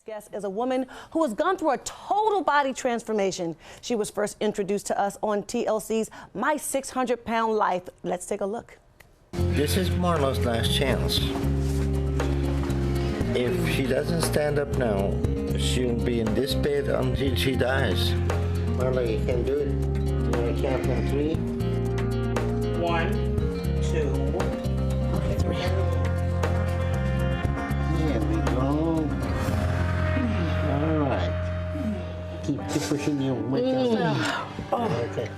guest is a woman who has gone through a total body transformation. She was first introduced to us on TLC's My 600-Pound Life. Let's take a look. This is Marla's last chance. If she doesn't stand up now, she'll be in this bed until she dies. Marla, you can do it. You want to count from 3? 1, 2, 3. There we go. All right. Keep pushing your weight up. Okay.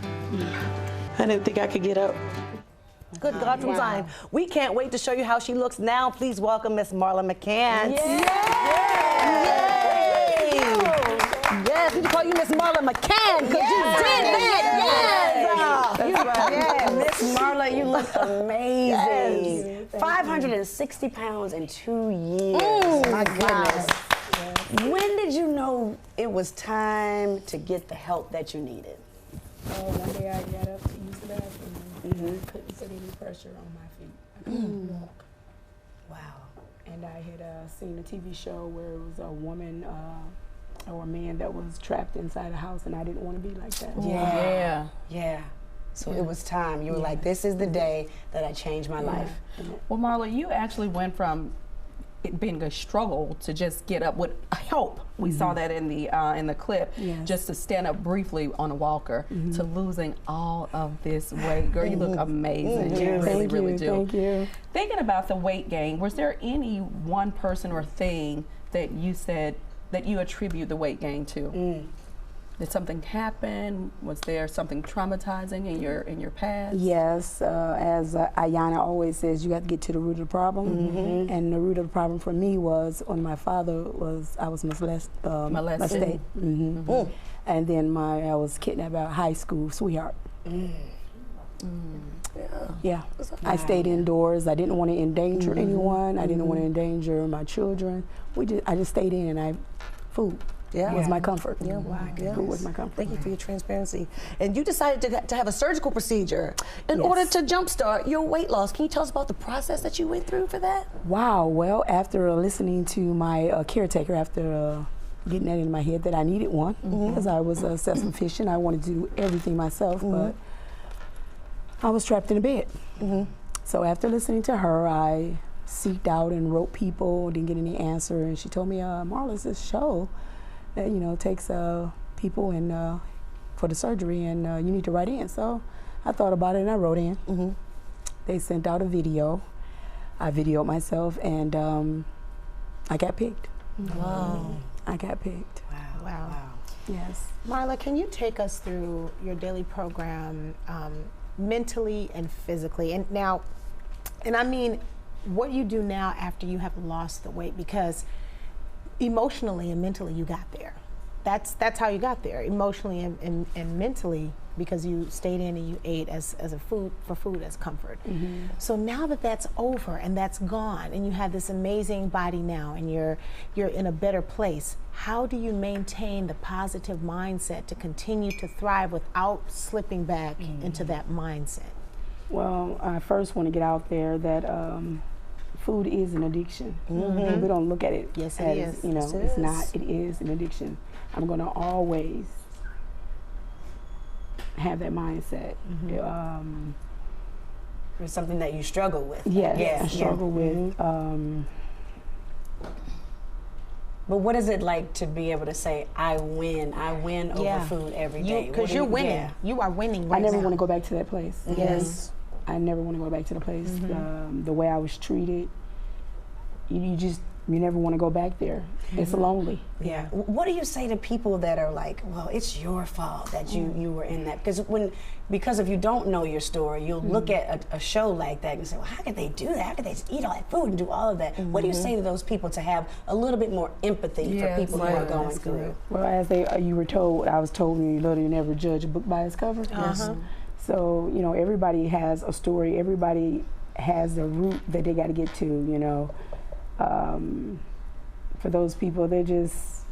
I didn't think I could get up. Good God from Zion. We can't wait to show you how she looks now. Please welcome Miss Marla McCants. Yay! Yes, we can call you Miss Marla McCants because you did that. Yes. Miss Marla, you look amazing. 560 pounds in 2 years. My goodness. When did you know it was time to get the help that you needed? Oh, one day I got up to use the bathroom and I couldn't put any pressure on my feet. I couldn't walk. Wow. And I had seen a TV show where it was a woman or a man that was trapped inside a house, and I didn't want to be like that. Yeah. Yeah. So it was time. You were like, this is the day that I changed my life. Well, Marla, you actually went from it being a struggle to just get up with help. We saw that in the clip, just to stand up briefly on a walker, to losing all of this weight. Girl, you look amazing. You really, really do. Thank you. Thinking about the weight gain, was there any one person or thing that you said that you attribute the weight gain to? Did something happen? Was there something traumatizing in your past? Yes, as Ayana always says, you have to get to the root of the problem. And the root of the problem for me was when my father was, I was molested. And then I was kidnapped by a high school sweetheart. Yeah, I stayed indoors. I didn't want to endanger anyone. I didn't want to endanger my children. I just stayed in, and food was my comfort. Food was my comfort. Thank you for your transparency. And you decided to have a surgical procedure in order to jumpstart your weight loss. Can you tell us about the process that you went through for that? Wow. Well, after listening to my caretaker, after getting that in my head that I needed one, because I was self-sufficient, I wanted to do everything myself, but I was trapped in a bed. So after listening to her, I seeked out and wrote people, didn't get any answer, and she told me, Marla, it's this show that takes people in for the surgery, and you need to write in. So I thought about it and I wrote in. They sent out a video. I videoed myself, and I got picked. Wow. I got picked. Wow. Yes. Marla, can you take us through your daily program mentally and physically? And now, I mean what you do now after you have lost the weight, because emotionally and mentally you got there. That's how you got there, emotionally and mentally, because you stayed in and you ate as food as comfort. So now that that's over and that's gone, and you have this amazing body now, and you're in a better place, how do you maintain the positive mindset to continue to thrive without slipping back into that mindset? Well, I first want to get out there that food is an addiction. We don't look at it as, it's not. It is an addiction. I'm going to always have that mindset. It's something that you struggle with. Yes, I struggle with. But what is it like to be able to say, I win over food every day? Because you're winning. You are winning right now. I never want to go back to that place. Yes. I never want to go back to the place. The way I was treated, you never want to go back there. It's lonely. Yeah. What do you say to people that are like, well, it's your fault that you were in that? Because if you don't know your story, you'll look at a show like that and say, well, how could they do that? How could they just eat all that food and do all of that? What do you say to those people to have a little bit more empathy for people who are going through it? Well, as you were told, I was told when you literally never judge a book by its cover. So, everybody has a story. Everybody has a route that they got to get to, For those people, they're just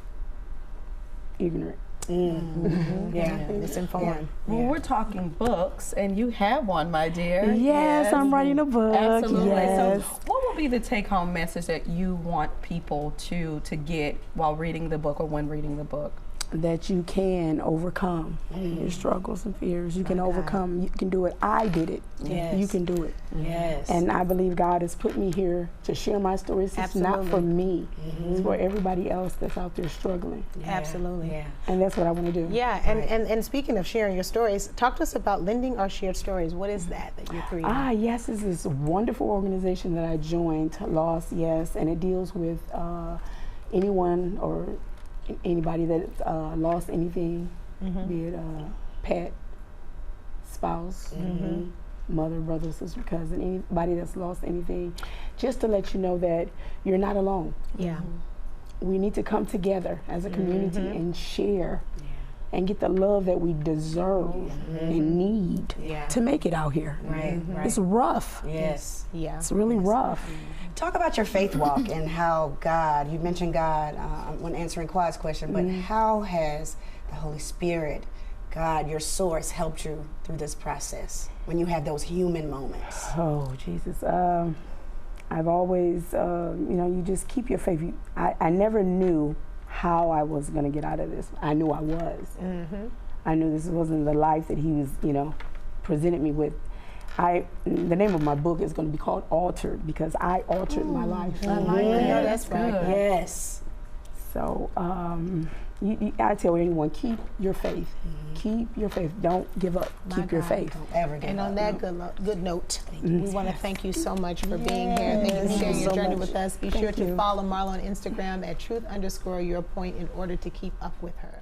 ignorant. Misinformed. Well, we're talking books, and you have one, my dear. Yes, I'm writing a book. Absolutely. Yes. So what will be the take-home message that you want people to get while reading the book or when reading the book? That you can overcome your struggles and fears. You can overcome. You can do it. I did it. Yes. You can do it. Yes. And I believe God has put me here to share my stories. It's not for me. It's for everybody else that's out there struggling. Absolutely. Yeah. And that's what I want to do. Yeah, and speaking of sharing your stories, talk to us about Lending Our Shared Stories. What is that you're creating? Yes, it's this wonderful organization that I joined, Lost Yes, and it deals with anyone or anybody that lost anything, be it pet, spouse, mother, brother, sister, cousin, anybody that's lost anything, just to let you know that you're not alone. Yeah. We need to come together as a community and share and get the love that we deserve and need to make it out here. Right. It's rough. Yes. Yeah. It's really rough. Talk about your faith walk and how God, you mentioned God when answering Quad's question, but how has the Holy Spirit, God, your source, helped you through this process when you have those human moments? Oh, Jesus. I've always, you just keep your faith. I never knew how I was going to get out of this. I knew I was. I knew this wasn't the life that he was, presented me with. The name of my book is going to be called Altered because I altered my life. I like that. No, that's right. Yes. So I tell anyone, keep your faith. Keep your faith. Don't give up. Keep your faith. Don't ever give And up. on that good note, we want to thank you so much for being here. Thank you for sharing your journey with us. Be sure to follow Marla on Instagram at truth_yourpoint in order to keep up with her.